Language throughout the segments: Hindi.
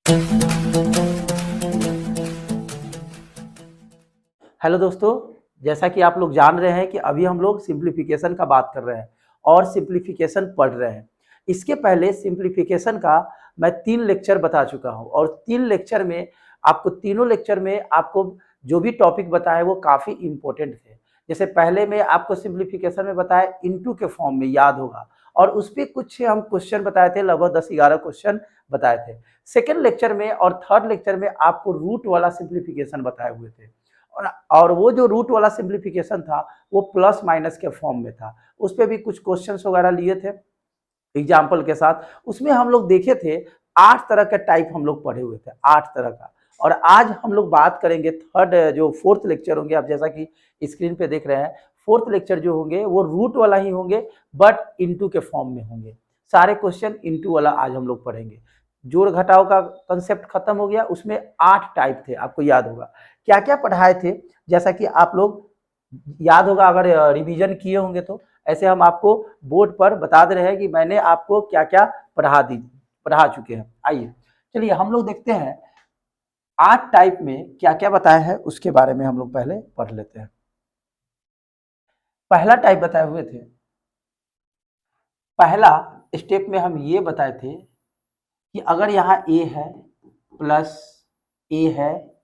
हेलो दोस्तों, जैसा कि आप लोग जान रहे हैं कि अभी हम लोग सिंप्लीफिकेशन का बात कर रहे हैं और सिंप्लीफिकेशन पढ़ रहे हैं। इसके पहले सिंप्लीफिकेशन का मैं 3 लेक्चर बता चुका हूं और 3 लेक्चर में आपको तीनों लेक्चर में आपको जो भी टॉपिक बताए वो काफ़ी इम्पोर्टेंट थे। जैसे पहले में आपको सिंप्लीफिकेशन में बताया इनटू के फॉर्म में, याद होगा, और उस पे कुछ हम क्वेश्चन बताए थे, लगभग 10-11 क्वेश्चन बताए थे। सेकेंड लेक्चर में और थर्ड लेक्चर में आपको रूट वाला सिंप्लीफिकेशन बताए हुए थे और वो जो रूट वाला सिंप्लीफिकेशन था वो प्लस माइनस के फॉर्म में था। उस पे भी कुछ क्वेश्चंस वगैरह लिए थे एग्जाम्पल के साथ। उसमें हम लोग देखे थे 8 तरह के टाइप हम लोग पढ़े हुए थे, 8 तरह का। और आज हम लोग बात करेंगे थर्ड जो फोर्थ लेक्चर होंगे, आप जैसा कि स्क्रीन पे देख रहे हैं, फोर्थ लेक्चर जो होंगे वो रूट वाला ही होंगे बट इनटू के फॉर्म में होंगे। सारे क्वेश्चन इनटू वाला आज हम लोग पढ़ेंगे। जोड़ घटाव का कंसेप्ट खत्म हो गया, उसमें 8 टाइप थे, आपको याद होगा क्या क्या पढ़ाए थे। जैसा कि आप लोग याद होगा, अगर रिवीजन किए होंगे तो ऐसे हम आपको बोर्ड पर बता दे रहे हैं कि मैंने आपको क्या क्या पढ़ा चुके हैं। आइए चलिए हम लोग देखते हैं 8 टाइप में क्या क्या बताया है, उसके बारे में हम लोग पहले पढ़ लेते हैं। पहला टाइप बताए हुए थे, पहला स्टेप में हम ये बताए थे कि अगर यहाँ ए है, प्लस ए है,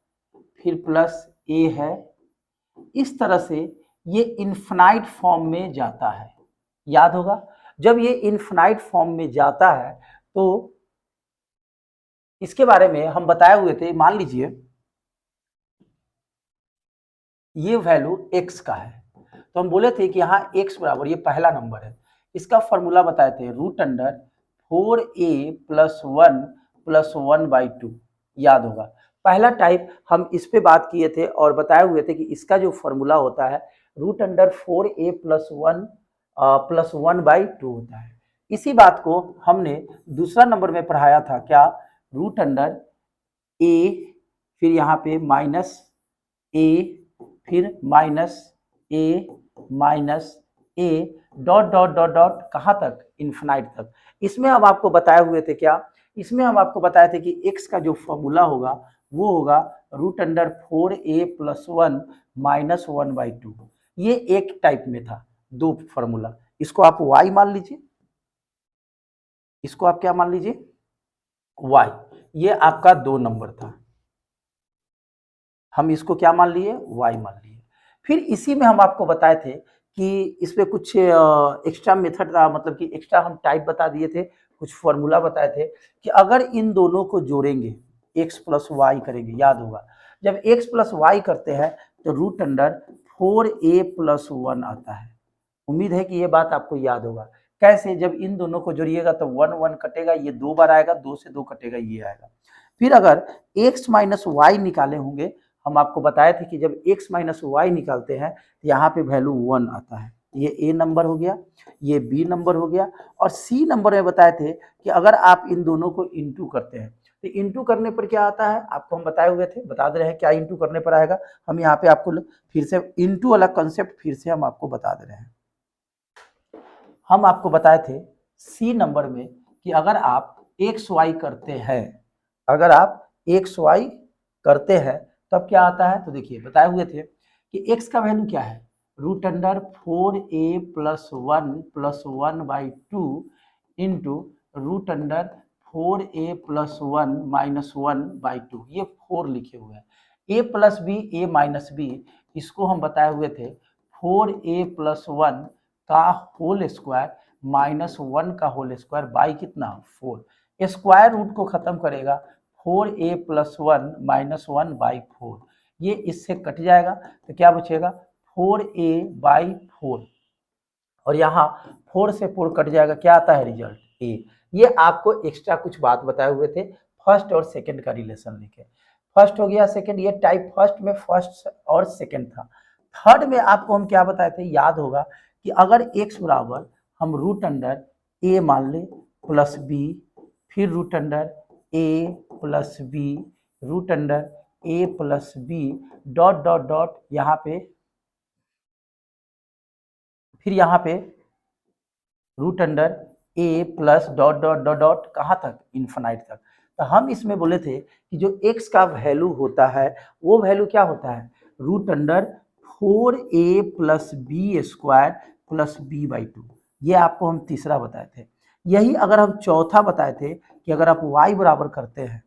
फिर प्लस ए है, इस तरह से ये इन्फिनाइट फॉर्म में जाता है। याद होगा, जब ये इन्फिनाइट फॉर्म में जाता है तो इसके बारे में हम बताए हुए थे। मान लीजिए ये वैल्यू x का है, तो हम बोले थे कि यहाँ x बराबर, ये पहला नंबर है, इसका फॉर्मूला बताए थे रूट अंडर 4a+1+1/2। याद होगा, पहला टाइप हम इस पे बात किए थे और बताए हुए थे कि इसका जो फॉर्मूला होता है रूट अंडर 4a+1+1/2 होता है। इसी बात को हमने दूसरा नंबर में पढ़ाया था, क्या, रूट अंडर a, फिर यहाँ पे माइनस a, फिर माइनस ए माइनस ए, डॉट डॉट डॉट डॉट कहाँ तक, इन्फिनाइट तक। इसमें हम आपको बताए हुए थे क्या, इसमें हम आपको बताए थे कि x का जो फॉर्मूला होगा वो होगा रूट अंडर 4a+1 -1/2। ये एक टाइप में था, दो फॉर्मूला। इसको आप y मान लीजिए, इसको आप क्या मान लीजिए, y। ये आपका 2 नंबर था, हम इसको क्या मान लिए, y मान लिए। फिर इसी में हम आपको बताए थे कि इसमें कुछ एक्स्ट्रा मेथड था, मतलब कि एक्स्ट्रा हम टाइप बता दिए थे, कुछ फॉर्मूला बताए थे कि अगर इन दोनों को जोड़ेंगे, x प्लस वाई करेंगे। याद होगा, जब x प्लस वाई करते हैं तो रूट अंडर 4a+1 आता है। उम्मीद है कि ये बात आपको याद होगा। कैसे, जब इन दोनों को जोड़िएगा तो 1 1 कटेगा, ये 2 बार आएगा, 2 से 2 कटेगा, ये आएगा। फिर अगर x माइनस वाई निकाले होंगे, हम आपको बताए थे कि जब x माइनस वाई निकालते हैं तो यहाँ पे वैल्यू 1 आता है। ये a नंबर हो गया, ये b नंबर हो गया, और c नंबर में बताए थे कि अगर आप इन दोनों को इंटू करते हैं तो इंटू करने पर क्या आता है, आपको हम बताए हुए थे, बता दे रहे हैं क्या इंटू करने पर आएगा। हम यहाँ पे आपको फिर से इंटू वाला कंसेप्ट फिर से हम आपको बता दे रहे हैं। हम आपको बताए थे सी नंबर में कि अगर आप एक्स वाई करते हैं, अगर आप एक्स वाई करते हैं तब क्या आता है, तो देखिए बताए हुए थे कि एक्स का वैल्यू क्या है, root under 4a+1+1/2 into root under 4a+1 -1/2। ये 4 लिखे हुए हैं, a plus B, A minus B, इसको हम बताए हुए थे 4a+1 का होल स्क्वायर -1 का होल स्क्वायर बाई कितना, 4। स्क्वायर रूट को खत्म करेगा 4a+1 -1/4। ये इससे कट जाएगा तो क्या बचेगा, 4a/4। और यहाँ 4 से 4 कट जाएगा, क्या आता है रिजल्ट, a। ये आपको एक्स्ट्रा कुछ बात बताए हुए थे, फर्स्ट और सेकंड का रिलेशन लेके। फर्स्ट हो गया, सेकंड, ये टाइप फर्स्ट में फर्स्ट और सेकंड था। थर्ड में आपको हम क्या बताए थे, याद होगा कि अगर x बराबर हम रूट अंडर a मान ले प्लस बी, फिर root under a plus B, root under a plus B, dot dot dot यहाँ पे, फिर यहाँ पे root under a plus dot dot dot dot कहाँ तक, इन्फिनाइट तक। तो हम इसमें बोले थे कि जो x का वैल्यू होता है वो वैल्यू क्या होता है, √4a plus B square plus b/2। ये आपको हम तीसरा बताए थे। यही अगर हम चौथा बताए थे कि अगर आप y बराबर करते हैं,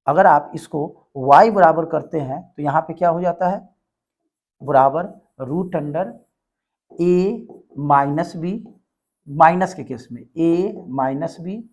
अगर आप इसको y बराबर करते हैं तो यहाँ पे क्या हो जाता है, बराबर √a माइनस बी, माइनस के केस में a minus B,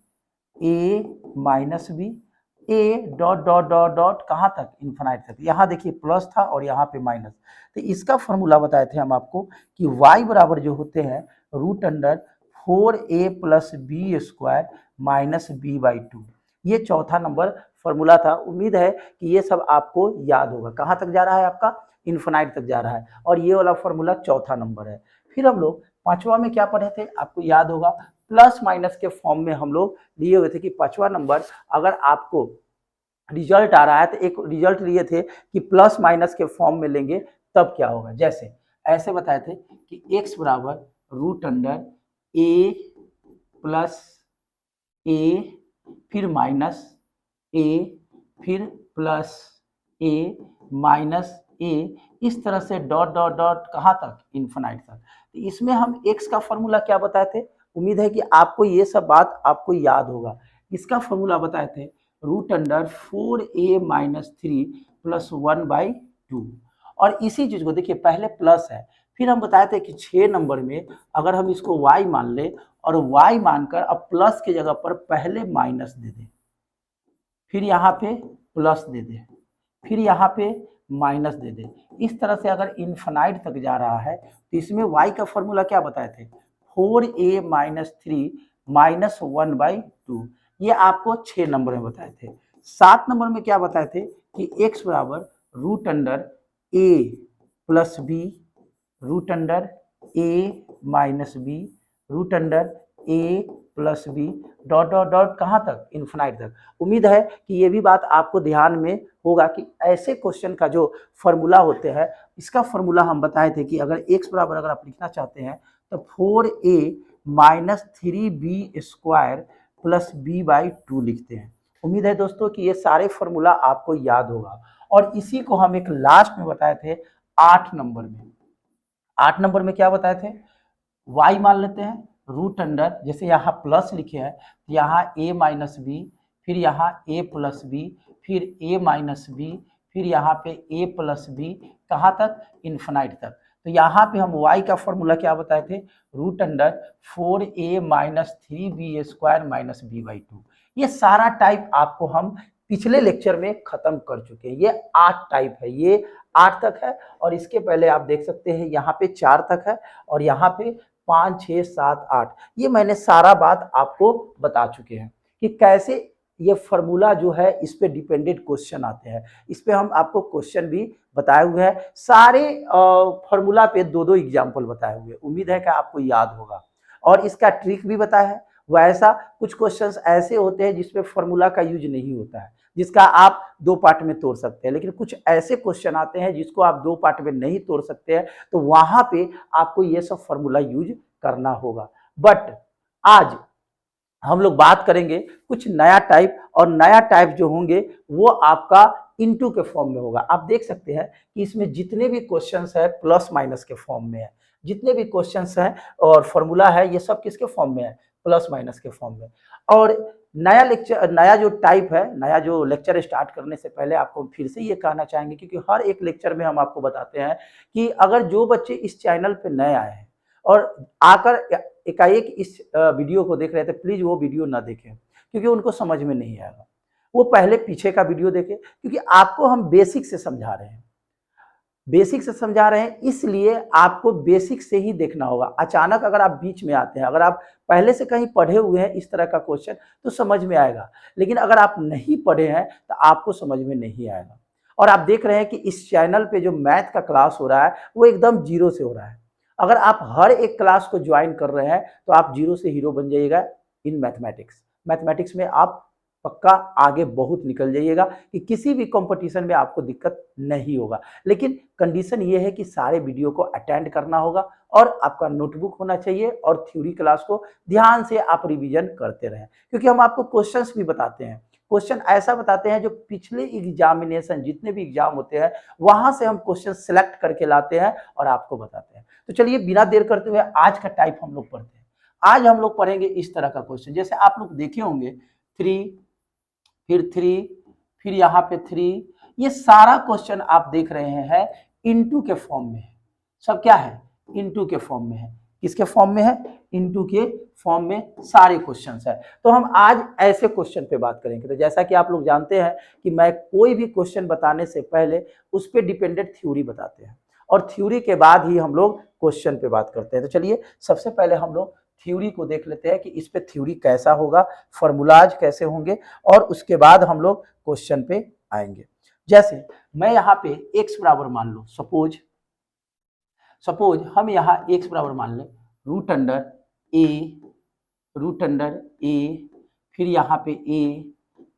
a minus B, a dot dot dot dot कहाँ तक, इन्फिनाइट तक। यहाँ देखिए प्लस था और यहाँ पे माइनस। तो इसका फॉर्मूला बताए थे हम आपको कि y बराबर जो होते हैं √4a plus B square minus b/2। ये चौथा नंबर फॉर्मूला था। उम्मीद है कि ये सब आपको याद होगा। कहाँ तक जा रहा है आपका, इन्फिनाइट तक जा रहा है, और ये वाला फॉर्मूला चौथा नंबर है। फिर हम लोग पांचवा में क्या पढ़े थे, आपको याद होगा, प्लस माइनस के फॉर्म में हम लोग लिए हुए थे कि पांचवा नंबर अगर आपको रिजल्ट आ रहा है तो एक रिजल्ट लिए थे कि प्लस माइनस के फॉर्म में लेंगे तब क्या होगा। जैसे ऐसे बताए थे कि x बराबर √a प्लस a फिर माइनस a फिर प्लस a माइनस a, इस तरह से डॉट डॉट डॉट कहाँ तक, इन्फिनाइट तक। तो इसमें हम x का फॉर्मूला क्या बताए थे, उम्मीद है कि आपको ये सब बात आपको याद होगा। इसका फॉर्मूला बताए थे √4a माइनस 3 प्लस 1/2। और इसी चीज को देखिए, पहले प्लस है, फिर हम बताए थे कि 6 नंबर में अगर हम इसको y मान ले और y मानकर अब प्लस की जगह पर पहले माइनस दे दें, फिर यहाँ पे प्लस दे दें, फिर यहाँ पे माइनस दे दें, इस तरह से अगर इन्फिनाइट तक जा रहा है तो इसमें y का फॉर्मूला क्या बताए थे, 4a माइनस 3 माइनस 1/2। ये आपको 6 नंबर में बताए थे। 7 नंबर में क्या बताए थे कि x बराबर √a plus B, √a minus B, √a plus B, dot dot dot कहाँ तक, इन्फिनाइट तक। उम्मीद है कि ये भी बात आपको ध्यान में होगा कि ऐसे क्वेश्चन का जो फॉर्मूला होते हैं, इसका फॉर्मूला हम बताए थे कि अगर x बराबर अगर आप लिखना चाहते हैं तो 4a minus 3b square plus b/2 लिखते हैं। उम्मीद है दोस्तों कि ये सारे फॉर्मूला आपको याद होगा। और इसी को हम एक लास्ट में बताए थे 8 नंबर में। 8 नंबर में क्या बताए थे, y मान लेते हैं रूट अंडर, जैसे यहाँ प्लस लिखे हैं तो यहाँ a माइनस बी, फिर यहाँ a प्लस बी, फिर a माइनस बी, फिर यहाँ पे a प्लस बी, कहाँ तक, इन्फिनाइट तक। तो यहाँ पे हम y का फॉर्मूला क्या बताए थे, √4a minus 3b square minus b/2। ये सारा टाइप आपको हम पिछले लेक्चर में खत्म कर चुके हैं। ये 8 टाइप है, ये 8 तक है, और इसके पहले आप देख सकते हैं यहाँ पे 4 तक है, और यहाँ पे 5, 6, 7, 8। ये मैंने सारा बात आपको बता चुके हैं कि कैसे ये फॉर्मूला जो है इस पे डिपेंडेंट क्वेश्चन आते हैं। इस पे हम आपको क्वेश्चन भी बताए हुए हैं, सारे फॉर्मूला पे 2-2 एग्जाम्पल बताए हुए। उम्मीद है कि आपको याद होगा, और इसका ट्रिक भी बताया है। वैसा कुछ क्वेश्चंस ऐसे होते हैं जिसपे फॉर्मूला का यूज नहीं होता है, जिसका आप 2 पार्ट में तोड़ सकते हैं, लेकिन कुछ ऐसे क्वेश्चन आते हैं जिसको आप 2 पार्ट में नहीं तोड़ सकते हैं, तो वहां पे आपको ये सब फॉर्मूला यूज करना होगा। बट आज हम लोग बात करेंगे कुछ नया टाइप, और नया टाइप जो होंगे वो आपका इनटू के फॉर्म में होगा। आप देख सकते हैं कि इसमें जितने भी क्वेश्चंस है प्लस माइनस के फॉर्म में है, जितने भी क्वेश्चंस हैं और फॉर्मूला है ये सब किसके फॉर्म में है, प्लस माइनस के फॉर्म में। और नया लेक्चर, नया जो टाइप है, नया जो लेक्चर स्टार्ट करने से पहले आपको फिर से ये कहना चाहेंगे, क्योंकि हर एक लेक्चर में हम आपको बताते हैं कि अगर जो बच्चे इस चैनल पे नए आए हैं और आकर एकाएक इस वीडियो को देख रहे थे, प्लीज वो वीडियो ना देखें, क्योंकि उनको समझ में नहीं आएगा। वो पहले पीछे का वीडियो देखें, क्योंकि आपको हम बेसिक से समझा रहे हैं, बेसिक से समझा रहे हैं, इसलिए आपको बेसिक से ही देखना होगा। अचानक अगर आप बीच में आते हैं, अगर आप पहले से कहीं पढ़े हुए हैं इस तरह का क्वेश्चन, तो समझ में आएगा, लेकिन अगर आप नहीं पढ़े हैं तो आपको समझ में नहीं आएगा। और आप देख रहे हैं कि इस चैनल पे जो मैथ का क्लास हो रहा है वो एकदम जीरो से हो रहा है। अगर आप हर एक क्लास को ज्वाइन कर रहे हैं तो आप जीरो से हीरो बन जाइएगा इन मैथमेटिक्स। मैथमेटिक्स में आप पक्का आगे बहुत निकल जाइएगा कि किसी भी कंपटीशन में आपको दिक्कत नहीं होगा। लेकिन कंडीशन ये है कि सारे वीडियो को अटेंड करना होगा, और आपका नोटबुक होना चाहिए, और थ्योरी क्लास को ध्यान से आप रिवीजन करते रहें, क्योंकि हम आपको क्वेश्चंस भी बताते हैं क्वेश्चन ऐसा बताते हैं जो पिछले एग्जामिनेशन जितने भी एग्जाम होते हैं वहां से हम क्वेश्चन सिलेक्ट करके लाते हैं और आपको बताते हैं। तो चलिए बिना देर करते हुए आज का टाइप हम लोग पढ़ते हैं। आज हम लोग पढ़ेंगे इस तरह का क्वेश्चन, जैसे आप लोग देखे होंगे 3 फिर 3 फिर यहाँ पे 3, ये सारा क्वेश्चन आप देख रहे हैं इनटू के फॉर्म में है। सब क्या है? इनटू के फॉर्म में है। किसके फॉर्म में है? इनटू के फॉर्म में सारे क्वेश्चंस है। तो हम आज ऐसे क्वेश्चन पे बात करेंगे। तो जैसा कि आप लोग जानते हैं कि मैं कोई भी क्वेश्चन बताने से पहले उस पर डिपेंडेंट थ्योरी बताते हैं और थ्योरी के बाद ही हम लोग क्वेश्चन पे बात करते हैं। तो चलिए सबसे पहले हम लोग थ्योरी को देख लेते हैं कि इस पे थ्योरी कैसा होगा, फॉर्मूलाज कैसे होंगे और उसके बाद हम लोग क्वेश्चन पे आएंगे। जैसे मैं यहाँ पे x बराबर मान लो, सपोज हम यहाँ x बराबर मान लें रूट अंडर ए, फिर यहाँ पे a,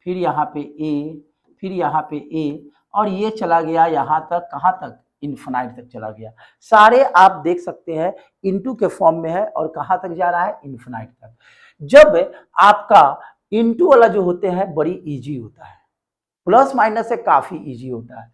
फिर यहाँ पे a, फिर यहाँ पे a और ये चला गया यहाँ तक, कहाँ तक? इन्फिनाइट तक चला गया। सारे आप देख सकते हैं इनटू के फॉर्म में है और कहाँ तक जा रहा है? इन्फिनाइट तक। जब आपका इनटू वाला जो होते हैं बड़ी इजी होता है, प्लस माइनस से काफी इजी होता है।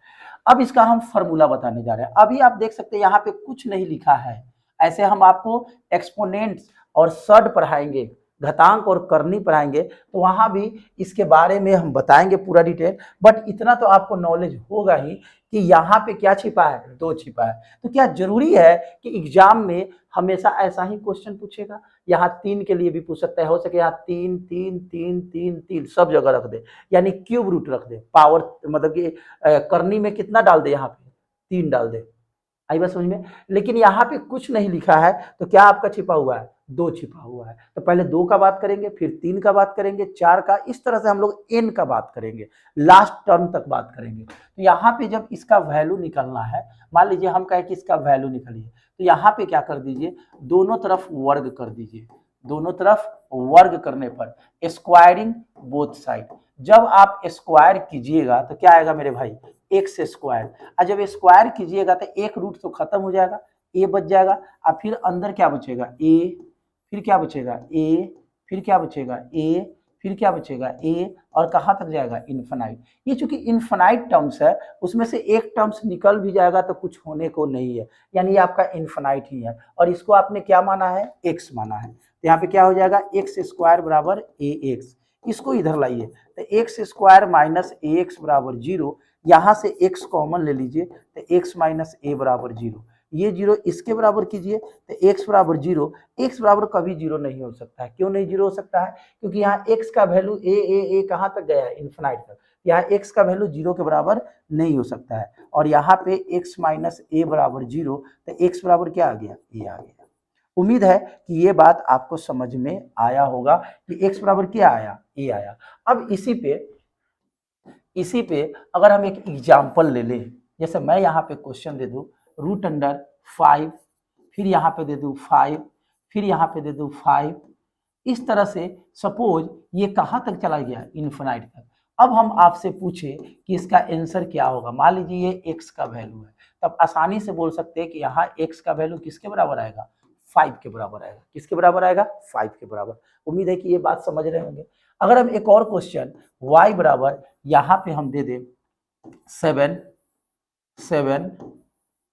अब इसका हम फॉर्मूला बताने जा रहे हैं। अभी आप देख सकते हैं यहाँ पे कुछ नहीं लिखा है, ऐसे हम आपको एक्सपोनेंट्स और सड पढ़ाएंगे, घातांक और करनी पढ़ाएंगे, तो वहां भी इसके बारे में हम बताएंगे पूरा डिटेल। बट इतना तो आपको नॉलेज होगा ही कि यहाँ पे क्या छिपा है? 2 छिपा है। तो क्या जरूरी है कि एग्जाम में हमेशा ऐसा ही क्वेश्चन पूछेगा? यहाँ 3 के लिए भी पूछ सकता है, हो सके यहाँ 3 3 3 3 3 सब जगह रख दे, यानी क्यूब रूट रख दे, पावर मतलब कि करनी में कितना डाल दे? यहाँ पे 3 डाल दे। आई बात समझ में? लेकिन यहाँ पे कुछ नहीं लिखा है, तो क्या आपका छिपा हुआ है? 2 छिपा हुआ है। तो पहले 2 का बात करेंगे, फिर 3 का बात करेंगे, 4 का, इस तरह से हम लोग n का बात करेंगे, लास्ट टर्म तक बात करेंगे। तो यहाँ पे जब इसका वैल्यू निकलना है, मान लीजिए हम कहें कि इसका वैल्यू निकलिए, तो यहाँ पे क्या कर दीजिए? दोनों तरफ वर्ग कर दीजिए। दोनों तरफ वर्ग करने पर स्क्वायरिंग बोथ साइड, जब आप स्क्वायर कीजिएगा तो क्या आएगा मेरे भाई? X square. और जब स्क्वायर कीजिएगा तो एक रूट तो खत्म हो जाएगा, ए बच जाएगा और फिर अंदर क्या बचेगा? ए, फिर क्या बचेगा? ए, फिर क्या बचेगा? ए, फिर क्या बचेगा? ए और कहाँ तक जाएगा? इन्फिनाइट। ये चूंकि इन्फिनाइट टर्म्स है, उसमें से एक टर्म्स निकल भी जाएगा तो कुछ होने को नहीं है, यानी ये आपका इन्फिनाइट ही है। और इसको आपने क्या माना है? एक्स माना है। तो यहाँ पे क्या हो जाएगा? एक्स स्क्वायर बराबर ए एक्स। इसको इधर लाइए तो एक्स स्क्वायर माइनस ए एक्स बराबर 0। यहाँ से x कॉमन ले लीजिए तो x माइनस ए बराबर 0। ये 0 इसके बराबर कीजिए तो x बराबर 0। x बराबर कभी 0 नहीं हो सकता है। क्यों नहीं 0 हो सकता है? क्योंकि यहाँ x का वैल्यू ए कहाँ तक गया है? इन्फिनाइट तक। यहाँ x का वैल्यू 0 के बराबर नहीं हो सकता है। और यहाँ पे x माइनस ए बराबर 0, तो x बराबर क्या आ गया? ए आ गया। उम्मीद है कि ये बात आपको समझ में आया होगा कि x बराबर क्या आया? ए आया। अब इसी पे अगर हम एक एग्जाम्पल ले लें, जैसे मैं यहाँ पे क्वेश्चन दे दूँ रूट अंडर 5, फिर यहाँ पे दे दूँ 5, फिर यहाँ पे दे दूँ 5, इस तरह से सपोज ये कहाँ तक चला गया? इन्फिनाइट तक। अब हम आपसे पूछे कि इसका आंसर क्या होगा, मान लीजिए ये x का वैल्यू है, तब आसानी से बोल सकते हैं कि यहाँ x का वैल्यू किसके बराबर आएगा? 5 के बराबर आएगा। किसके बराबर आएगा? 5 के बराबर। उम्मीद है कि ये बात समझ रहे होंगे। अगर हम एक और क्वेश्चन y बराबर यहाँ पे हम दे दें 7,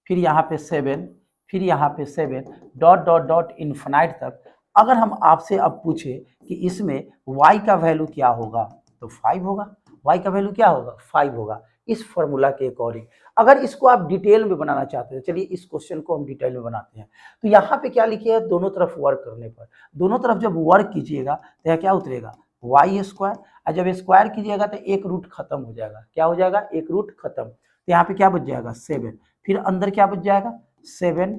फिर यहाँ पे 7, फिर यहाँ पे 7 डॉट डॉट डॉट इन्फिनाइट तक, अगर हम आपसे अब पूछे कि इसमें y का वैल्यू क्या होगा, तो 5 होगा। y का वैल्यू क्या होगा? 5 होगा। इस फॉर्मूला के अकॉर्डिंग अगर इसको आप डिटेल में बनाना चाहते हैं, चलिए इस क्वेश्चन को हम डिटेल में बनाते हैं। तो यहाँ पे क्या लिखिए? दोनों तरफ वर्क करने पर, दोनों तरफ जब वर्क कीजिएगा तो यहाँ क्या उतरेगा? Y square. और जब स्क्वायर कीजिएगा तो एक रूट खत्म हो जाएगा। क्या हो जाएगा? एक रूट खत्म। तो यहाँ पे क्या बच जाएगा? 7, फिर अंदर क्या बच जाएगा? 7,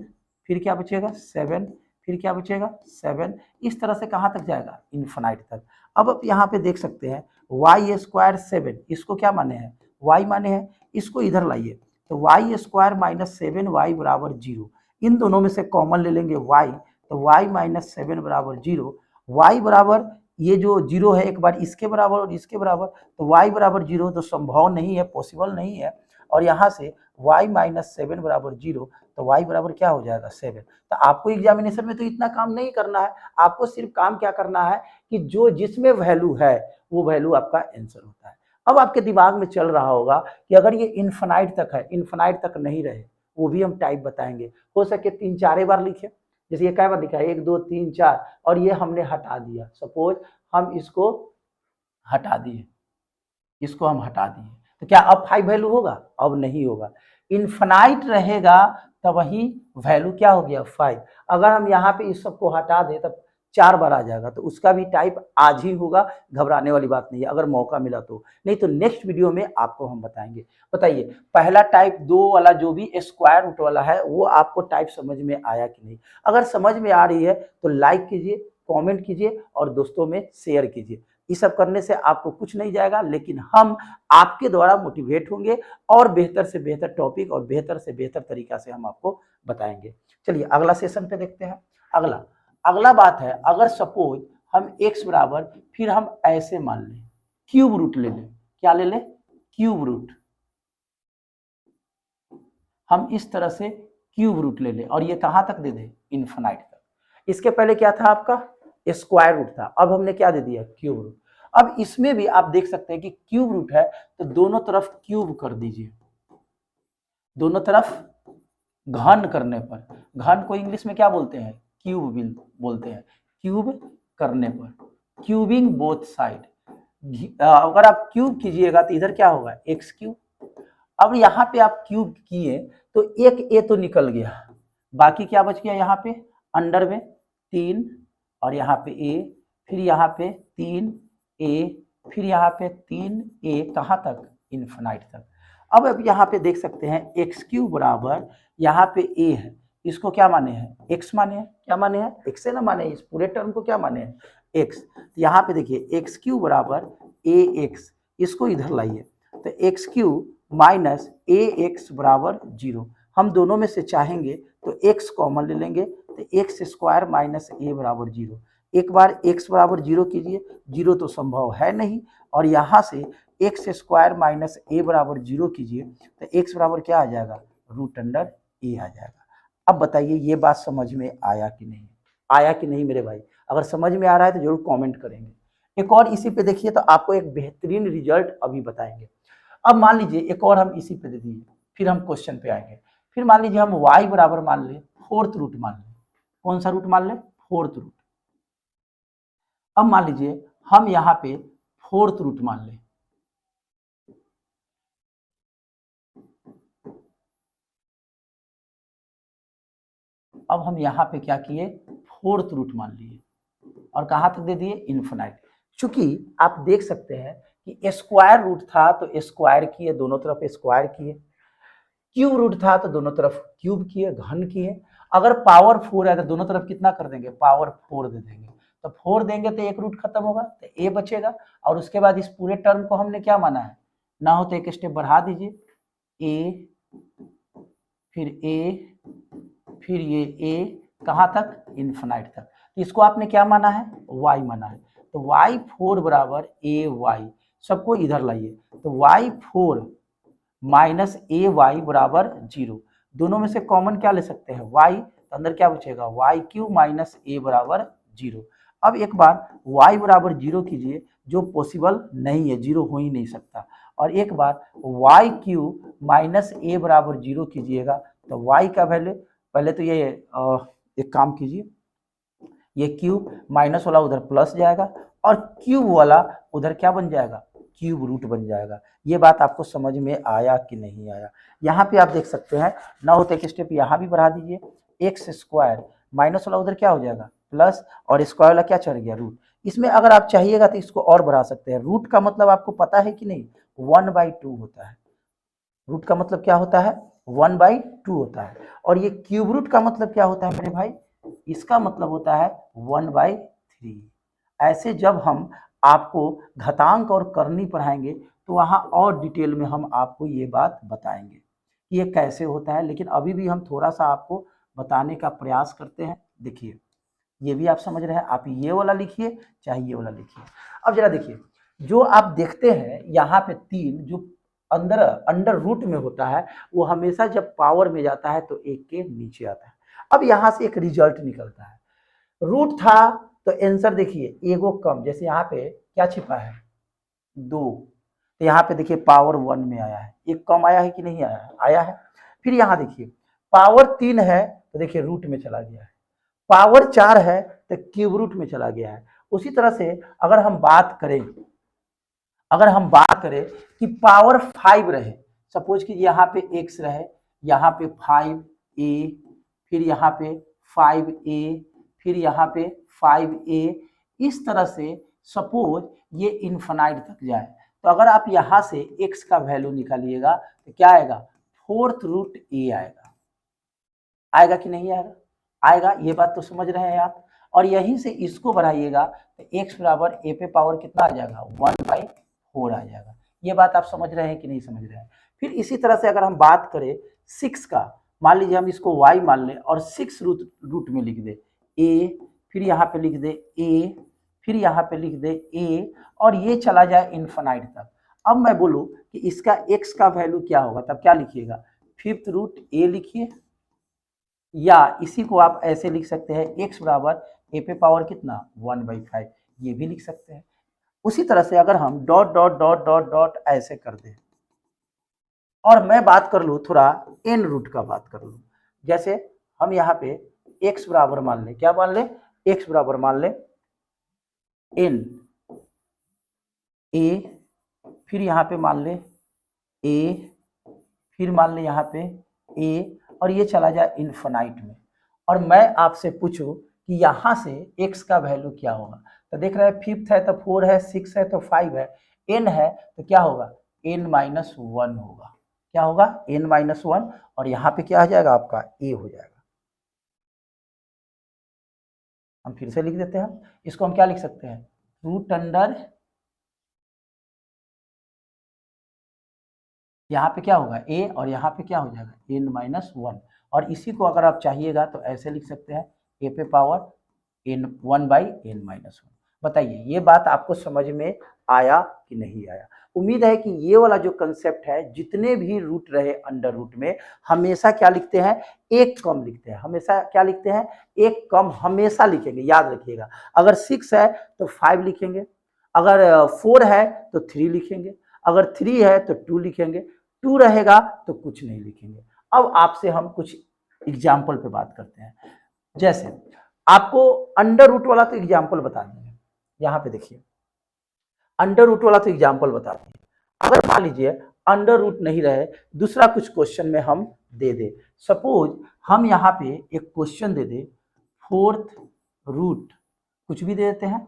फिर क्या बचेगा? 7, फिर क्या बचेगा? 7। इस तरह से कहाँ तक जाएगा? इन्फिनाइट तक। अब आप यहाँ पे देख सकते हैं वाई स्क्वायर 7, इसको क्या माने हैं? वाई माने हैं। इसको इधर लाइए तो वाई स्क्वायर माइनस 7 वाई बराबर 0। इन दोनों में से कॉमन ले लेंगे वाई, तो वाई माइनस 7 बराबर 0। वाई बराबर ये जो 0 है एक बार इसके बराबर और इसके बराबर, तो y बराबर 0 तो संभव नहीं है, पॉसिबल नहीं है। और यहाँ से y माइनस 7 बराबर 0, तो y बराबर क्या हो जाएगा 7। तो आपको एग्जामिनेशन में तो इतना काम नहीं करना है, आपको सिर्फ काम क्या करना है कि जो जिसमें वैल्यू है वो वैल्यू आपका आंसर होता है। अब आपके दिमाग में चल रहा होगा कि अगर ये इन्फिनाइट तक है, इन्फिनाइट तक नहीं रहे, वो भी हम टाइप बताएंगे। हो सके 3-4 बार लिखे, जैसे ये कई बार लिखा है 1 2 3 4, और ये हमने हटा दिया, सपोज हम इसको हटा दिए, इसको हम हटा दिए, तो क्या अब 5 वैल्यू होगा? अब नहीं होगा। इन्फिनाइट रहेगा तब वही वैल्यू क्या हो गया 5। अगर हम यहाँ पे इस सबको हटा दें तब 4 बार आ जाएगा, तो उसका भी टाइप आज ही होगा, घबराने वाली बात नहीं है, अगर मौका मिला तो। नहीं तो नेक्स्ट वीडियो में आपको हम बताएंगे। बताइए पहला टाइप 2 वाला जो भी स्क्वायर रूट वाला है वो आपको टाइप समझ में आया कि नहीं? अगर समझ में आ रही है तो लाइक कीजिए, कमेंट कीजिए और दोस्तों में शेयर कीजिए। ये सब करने से आपको कुछ नहीं जाएगा, लेकिन हम आपके द्वारा मोटिवेट होंगे और बेहतर से बेहतर टॉपिक और बेहतर से बेहतर तरीका से हम आपको बताएंगे। चलिए अगला सेशन पे देखते हैं। अगला बात है, अगर सपोज हम x बराबर, फिर हम ऐसे मान लें क्यूब रूट ले लें। क्या ले लें? Cube root. हम इस तरह से क्यूब रूट ले लें और ये कहां तक दे दें? इन्फिनाइट तक। इसके पहले क्या था आपका? स्क्वायर रूट था, अब हमने क्या दे दिया? Cube root. अब इसमें भी आप देख सकते हैं कि क्यूब रूट है तो दोनों तरफ क्यूब कर दीजिए, दोनों तरफ घन करने पर, घन को इंग्लिश में क्या बोलते हैं? क्यूब बोलते हैं। क्यूब करने पर, क्यूबिंग बोथ साइड। अगर आप क्यूब कीजिएगा तो इधर क्या होगा? X cube. अब यहाँ पे आप क्यूब किए तो एक ए तो निकल गया, बाकी क्या बच गया? यहाँ पे अंडर में 3 और यहाँ पे ए, फिर यहाँ पे 3 ए, फिर यहाँ पे 3 ए, कहाँ तक? इन्फिनाइट तक। अब यहाँ पे देख सकते हैं एक्स क्यूब बराबर, यहाँ पे ए है, इसको क्या माने हैं? एक्स माने हैं। क्या माने हैं? एक्स से ना माने, इस पूरे टर्म को क्या माने हैं? एक्स। यहाँ पे देखिए एक्स क्यूब बराबर ए एक्स, इसको इधर लाइए तो एक्स क्यूब माइनस ए एक्स बराबर 0। हम दोनों में से चाहेंगे तो x कॉमन ले लेंगे तो एक्स स्क्वायर माइनस ए बराबर 0। एक बार x बराबर 0 कीजिए, 0 तो संभव है नहीं, और यहाँ से एक्स स्क्वायर माइनस ए बराबर 0 कीजिए तो x बराबर क्या आ जाएगा? रूट अंडर ए आ जाएगा। अब बताइए ये बात समझ में आया कि नहीं? आया कि नहीं मेरे भाई? अगर समझ में आ रहा है तो जरूर कमेंट करेंगे। एक और इसी पे देखिए तो आपको एक बेहतरीन रिजल्ट अभी बताएंगे। अब मान लीजिए एक और हम इसी पे दे दिए, फिर हम क्वेश्चन पे आएंगे। फिर मान लीजिए हम y बराबर मान ले फोर्थ रूट मान ले। कौन सा रूट मान ले? Fourth root. अब मान लीजिए हम यहाँ पे फोर्थ रूट मान ले। अब हम यहाँ पे क्या किए? फोर्थ रूट मान लिए और कहाँ तक दे दिए? इन्फिनाइट। चूंकि आप देख सकते हैं कि स्क्वायर रूट था तो स्क्वायर किए, दोनों तरफ स्क्वायर किए, क्यूब रूट था तो दोनों तरफ क्यूब किए, घन किए। अगर पावर 4 है तो दोनों तरफ कितना कर देंगे? पावर 4 दे देंगे। तो 4 देंगे तो एक रूट खत्म होगा तो ए बचेगा, और उसके बाद इस पूरे टर्म को हमने क्या माना है? ना हो तो एक स्टेप बढ़ा दीजिए, ए, फिर ए, फिर ये ए, कहाँ तक? इन्फिनाइट तक। तो इसको आपने क्या माना है? y माना है। तो y4 बराबर ए वाई, सबको इधर लाइए तो y4 माइनस ए वाई बराबर 0। दोनों में से कॉमन क्या ले सकते हैं? y, तो अंदर क्या बचेगा? वाई क्यू माइनस ए बराबर 0। अब एक बार y बराबर 0 कीजिए, जो पॉसिबल नहीं है, 0 हो ही नहीं सकता, और एक बार वाई क्यू माइनस ए बराबर 0 कीजिएगा तो y का वैल्यू, पहले तो ये एक काम कीजिए, ये क्यूब माइनस वाला उधर प्लस जाएगा और क्यूब वाला उधर क्या बन जाएगा? क्यूब रूट बन जाएगा। ये बात आपको समझ में आया कि नहीं आया? यहाँ पे आप देख सकते हैं, ना हो तो एक स्टेप यहाँ भी बढ़ा दीजिए, एक्स स्क्वायर माइनस वाला उधर क्या हो जाएगा? प्लस, और स्क्वायर वाला क्या चढ़ गया? रूट। इसमें अगर आप चाहिएगा तो इसको और बढ़ा सकते हैं। रूट का मतलब आपको पता है कि नहीं? 1/2 होता है। रूट का मतलब क्या होता है? 1/2 होता है। और ये क्यूब रूट का मतलब क्या होता है मेरे भाई? इसका मतलब होता है 1/3। ऐसे जब हम आपको घातांक और करनी पढ़ाएंगे तो वहाँ और डिटेल में हम आपको ये बात बताएंगे कि ये कैसे होता है, लेकिन अभी भी हम थोड़ा सा आपको बताने का प्रयास करते हैं। देखिए ये भी आप समझ रहे हैं, आप ये वाला लिखिए चाहे ये वाला लिखिए। अब जरा देखिए, जो आप देखते हैं यहाँ पे 3, जो अंदर अंडर रूट में होता है वो हमेशा जब पावर में जाता है तो 1 के नीचे आता है। अब यहाँ से एक रिजल्ट निकलता है, रूट था तो आंसर देखिए एगो कम, जैसे यहाँ पे क्या छिपा है 2, तो यहाँ पे देखिए पावर 1 में आया है, एक कम आया है कि नहीं आया है, आया है। फिर यहाँ देखिए पावर 3 है तो देखिए रूट में चला गया है, पावर 4 है तो क्यूब रूट में चला गया है। उसी तरह से अगर हम बात करें कि पावर 5 रहे, सपोज कि यहाँ पे x रहे, यहाँ पे 5a, फिर यहाँ पे 5a, फिर यहाँ पे 5a, इस तरह से सपोज ये इन्फिनाइट तक जाए, तो अगर आप यहाँ से x का वैल्यू निकालिएगा तो क्या आएगा, 4th रूट a आएगा। आएगा कि नहीं आएगा, आएगा, ये बात तो समझ रहे हैं आप। और यहीं से इसको बढ़ाइएगा तो x बराबर a पे पावर कितना आ जाएगा, 1/4 आ जाएगा। ये बात आप समझ रहे हैं कि नहीं समझ रहे हैं। फिर इसी तरह से अगर हम बात करें 6 का, मान लीजिए हम इसको y मान लें और 6 रूट में लिख दे a, फिर यहाँ पे लिख दे a, फिर यहाँ पे लिख दे a, और ये चला जाए इन्फिनाइट तक। अब मैं बोलूँ कि इसका x का वैल्यू क्या होगा, तब क्या लिखिएगा, 5th रूट a लिखिए, या इसी को आप ऐसे लिख सकते हैं x बराबर a पे पावर कितना 1/5, ये भी लिख सकते हैं। उसी तरह से अगर हम dot dot dot dot dot ऐसे कर दें और मैं बात कर लूँ थोड़ा n रूट का बात कर लूँ, जैसे हम यहाँ पे x बराबर मान लें, क्या मान लें, x बराबर मान लें n a, फिर यहाँ पे मान लें a, फिर मान लें यहाँ पे a, और ये चला जाए इन्फिनाइट में, और मैं आपसे पूछूं कि यहाँ से x का वैल्यू क्या होगा, तो देख रहे हैं 5th है तो 4 है, 6 है तो 5 है, n है तो क्या होगा, n-1 होगा, क्या होगा, n-1, और यहाँ पे क्या आ जाएगा आपका a हो जाएगा। हम फिर से लिख देते हैं, इसको हम क्या लिख सकते हैं, रूट अंडर, यहाँ पे क्या होगा a, और यहाँ पे क्या हो जाएगा n-1, और इसी को अगर आप चाहिएगा तो ऐसे लिख सकते हैं a पे पावर n1/n-1। बताइए ये बात आपको समझ में आया कि नहीं आया। उम्मीद है कि ये वाला जो कंसेप्ट है, जितने भी रूट रहे अंडर रूट में, हमेशा क्या लिखते हैं, एक कम लिखते हैं, हमेशा क्या लिखते हैं, एक कम हमेशा लिखेंगे, याद रखिएगा। अगर 6 है तो 5 लिखेंगे, अगर 4 है तो 3 लिखेंगे, अगर 3 है तो 2 लिखेंगे, 2 रहेगा तो कुछ नहीं लिखेंगे। अब आपसे हम कुछ एग्जाम्पल पे बात करते हैं, जैसे आपको अंडर रूट वाला तो एग्जाम्पल बता देंगे, यहाँ पे देखिए अंडर रूट वाला तो एग्जाम्पल बता देंगे। अगर मान लीजिए अंडर रूट नहीं रहे, दूसरा कुछ क्वेश्चन में हम दे दे, सपोज हम यहाँ पे एक क्वेश्चन दे दे 4th रूट, कुछ भी दे देते हैं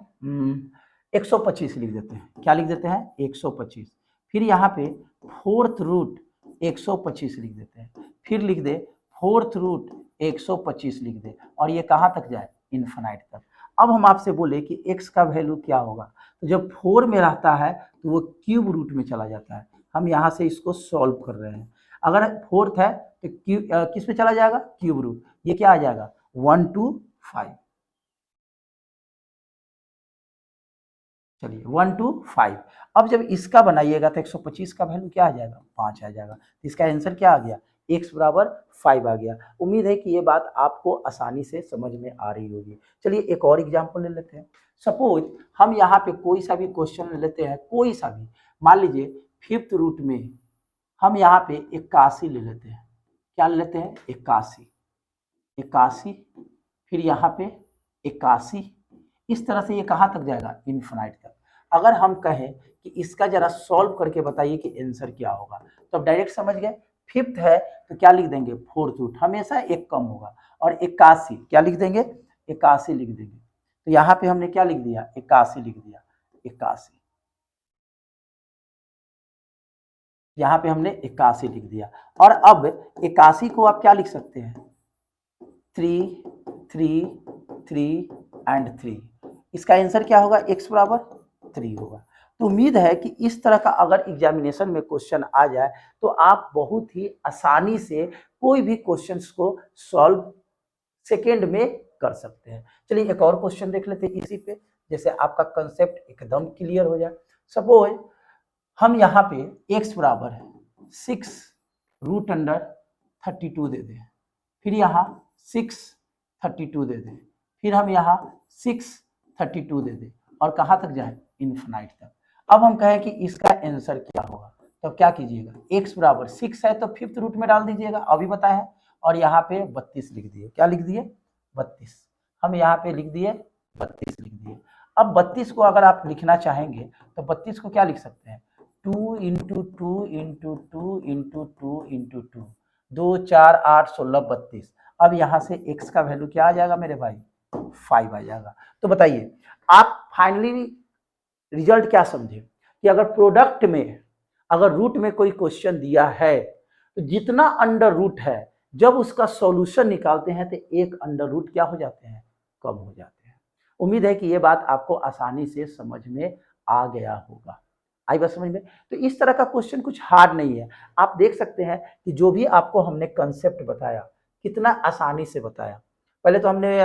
125 लिख देते हैं, क्या लिख देते हैं 125, फिर यहाँ पे 4th रूट 125 लिख देते हैं, फिर लिख दे 4th रूट 125 लिख दे, और ये कहाँ तक जाए, इन्फिनाइट तक। अब हम आपसे बोले कि x का वैल्यू क्या होगा, तो जब 4 में रहता है तो वो क्यूब रूट में चला जाता है, हम यहाँ से इसको सॉल्व कर रहे हैं। अगर 4th है तो किस में चला जाएगा, क्यूब रूट, ये क्या आ जाएगा 1 to 5, चलिए 1 to 5। अब जब इसका बनाइएगा तो 125 का वैल्यू क्या आ जाएगा, 5 आ जाएगा, तो इसका आंसर क्या आ गया, x बराबर 5 आ गया। उम्मीद है कि ये बात आपको आसानी से समझ में आ रही होगी। चलिए एक और एग्जांपल ले लेते हैं, सपोज हम यहाँ पे कोई सा भी क्वेश्चन ले लेते हैं, कोई सा भी, मान लीजिए 5th रूट में हम यहाँ पे 81 ले लेते हैं, क्या ले लेते हैं 81, 81, फिर यहाँ पे 81, इस तरह से ये कहाँ तक जाएगा, इन्फिनाइट तक। अगर हम कहें कि इसका जरा सॉल्व करके बताइए कि आंसर क्या होगा, तो अब डायरेक्ट समझ गए, 5th है तो क्या लिख देंगे 4th रूट, हमेशा एक कम होगा, और 81 क्या लिख देंगे, 81 लिख देंगे, तो यहाँ पे हमने क्या लिख दिया, 81 लिख दिया, 81, यहाँ पे हमने 81 लिख दिया। और अब 81 को आप क्या लिख सकते हैं, 3 3 3 एंड 3, इसका आंसर क्या होगा, x बराबर 3 होगा। तो उम्मीद है कि इस तरह का अगर एग्जामिनेशन में क्वेश्चन आ जाए तो आप बहुत ही आसानी से कोई भी क्वेश्चंस को सॉल्व सेकेंड में कर सकते हैं। चलिए एक और क्वेश्चन देख लेते हैं इसी पे, जैसे आपका कंसेप्ट एकदम क्लियर हो जाए। सपोज हम यहाँ पे x बराबर है 6√32 दे दें, फिर यहाँ 632 दे दें, फिर हम यहाँ 632 दे दें और कहाँ तक जाए, इन्फिनाइट तक। अब हम कहें कि इसका आंसर क्या होगा, तो क्या कीजिएगा, x बराबर 6 है तो फिफ्थ रूट में डाल दीजिएगा, अभी बताया, और यहाँ पे 32 लिख दिए। क्या लिख दिए, 32। हम यहाँ पे लिख दिए 32 लिख दिए। अब 32 को अगर आप लिखना चाहेंगे तो 32 को क्या लिख सकते हैं, 2 इंटू 2 इंटू 2 इंटू 2 इंटू 2, 2 4 8 16 32। अब यहाँ से x का वैल्यू क्या आ जाएगा मेरे भाई, 5 आ जाएगा। तो बताइए आप फाइनली रिजल्ट क्या समझे कि अगर प्रोडक्ट में अगर रूट में कोई क्वेश्चन दिया है तो जितना अंडर रूट है जब उसका सॉल्यूशन निकालते हैं तो एक अंडर रूट क्या हो जाते हैं, कम हो जाते हैं। उम्मीद है कि ये बात आपको आसानी से समझ में आ गया होगा। आई बात समझ में। तो इस तरह का क्वेश्चन कुछ हार्ड नहीं है। आप देख सकते हैं कि जो भी आपको हमने कंसेप्ट बताया कितना आसानी से बताया। पहले तो हमने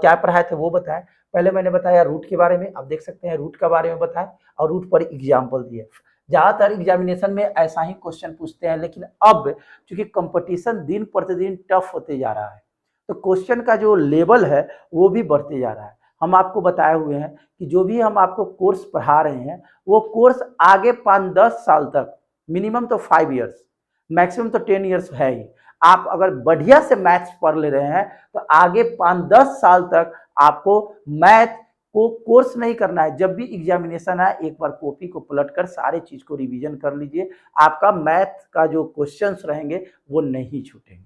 क्या पढ़ाए थे वो बताया, पहले मैंने बताया रूट के बारे में, आप देख सकते हैं रूट के बारे में बताया और रूट पर एग्जाम्पल दिए। ज्यादातर एग्जामिनेशन में ऐसा ही क्वेश्चन पूछते हैं, लेकिन अब चूंकि कंपटीशन दिन प्रतिदिन टफ होते जा रहा है तो क्वेश्चन का जो लेवल है वो भी बढ़ते जा रहा है। हम आपको बताए हुए हैं कि जो भी हम आपको कोर्स पढ़ा रहे हैं वो कोर्स आगे 5-10 साल तक, मिनिमम तो 5 इयर्स, मैक्सिमम तो 10 इयर्स है ही। आप अगर बढ़िया से मैथ्स पढ़ ले रहे हैं तो आगे 5-10 साल तक आपको मैथ को कोर्स नहीं करना है। जब भी एग्जामिनेशन है एक बार कॉपी को पलटकर सारे चीज को रिवीजन कर लीजिए, आपका मैथ का जो क्वेश्चंस रहेंगे वो नहीं छूटेंगे।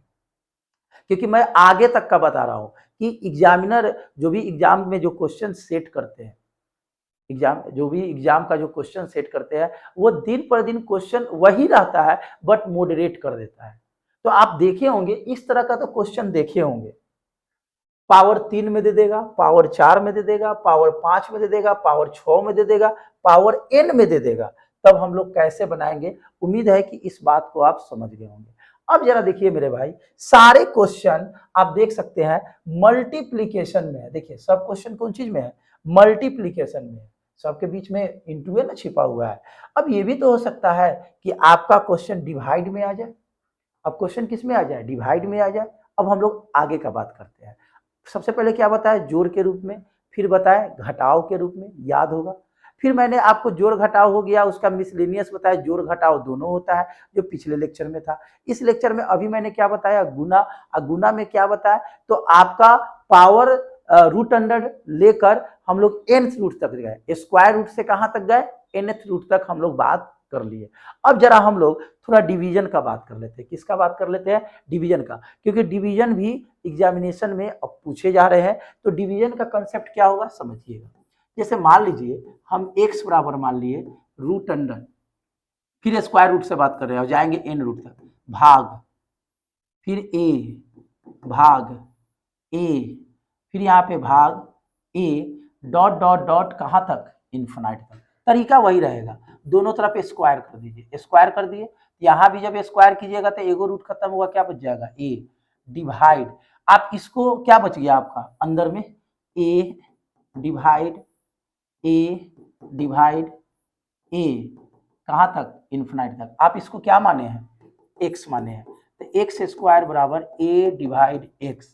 क्योंकि मैं आगे तक का बता रहा हूं कि एग्जामिनर जो भी एग्जाम में जो क्वेश्चन सेट करते हैं, एग्जाम का जो क्वेश्चन सेट करते हैं वो दिन पर दिन क्वेश्चन वही रहता है बट मॉडरेट कर देता है। तो आप देखे होंगे इस तरह का तो क्वेश्चन देखे होंगे, पावर 3 में दे देगा, पावर 4 में दे देगा, पावर 5 में दे देगा, पावर 6 में दे देगा, पावर n में दे देगा। तब हम लोग कैसे बनाएंगे, उम्मीद है कि इस बात को आप समझ गए होंगे। अब जरा देखिए मेरे भाई, सारे क्वेश्चन आप देख सकते हैं मल्टीप्लीकेशन में है। देखिए सब क्वेश्चन कौन चीज में है, मल्टीप्लीकेशन में है, सबके बीच में इंटू है ना छिपा हुआ है। अब ये भी तो हो सकता है कि आपका क्वेश्चन डिवाइड में आ जाए। अब क्वेश्चन किस में आ जाए, डिवाइड में आ जाए। अब हम लोग आगे का बात करते हैं। सबसे पहले क्या बताया, जोड़ के रूप में, फिर बताया घटाव के रूप में, याद होगा। फिर मैंने आपको जोड़ घटाव हो गया उसका मिसलेनियस बताया, जोड़ घटाव दोनों होता है जो पिछले लेक्चर में था। इस लेक्चर में अभी मैंने क्या बताया, गुना। गुना में क्या बताया, तो आपका पावर रूट अंडर लेकर हम लोग nth रूट तक गए, स्क्वायर रूट से कहां तक गए, nth रूट तक हम लोग बात कर लिए। अब जरा हम लोग थोड़ा डिवीजन का बात कर लेते हैं। किसका बात कर लेते हैं, डिवीजन का, क्योंकि डिवीजन भी एग्जामिनेशन में अब पूछे जा रहे हैं। तो डिवीजन का कंसेप्ट क्या होगा समझिएगा। जैसे मान लीजिए हम x बराबर मान लिए रूट अंडर, फिर स्क्वायर रूट से बात कर रहे हैं और जाएंगे n रूट तक, भाग, फिर a भाग a, फिर यहाँ पे भाग a, डॉट डॉट डॉट कहाँ तक, इन्फिनाइट तक। तरीका वही रहेगा, दोनों तरफ स्क्वायर कर दीजिए, स्क्वायर कर दिए, यहाँ भी जब स्क्वायर कीजिएगा तो एगो रूट खत्म होगा, क्या बच जाएगा, a डिवाइड। आप इसको क्या बच गया आपका अंदर में, a डिवाइड a कहाँ तक, इन्फिनाइट तक। आप इसको क्या माने हैं, x माने हैं, तो x स्क्वायर बराबर a डिवाइड x।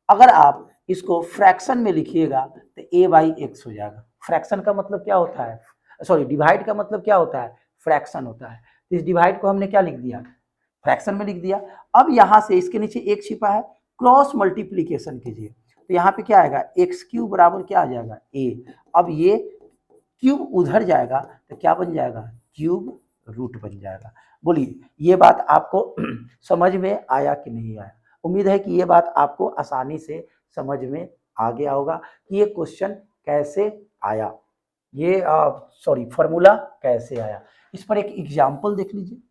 अगर आप इसको फ्रैक्शन में लिखिएगा तो a बाई एक्स हो जाएगा। फ्रैक्शन का मतलब क्या होता है, सॉरी डिवाइड का मतलब क्या होता है, फ्रैक्शन होता है। तो इस डिवाइड को हमने क्या लिख दिया, फ्रैक्शन में लिख दिया। अब यहाँ से इसके नीचे एक छिपा है, क्रॉस मल्टीप्लीकेशन कीजिए तो यहाँ पे क्या आएगा, एक्स क्यूब बराबर क्या आ जाएगा, a। अब ये क्यूब उधर जाएगा तो क्या बन जाएगा, क्यूब रूट बन जाएगा। बोलिए ये बात आपको समझ में आया कि नहीं आया। उम्मीद है कि ये बात आपको आसानी से समझ में आ गया होगा कि ये क्वेश्चन कैसे आया, ये सॉरी फॉर्मूला कैसे आया। इस पर एक एग्जाम्पल देख लीजिए।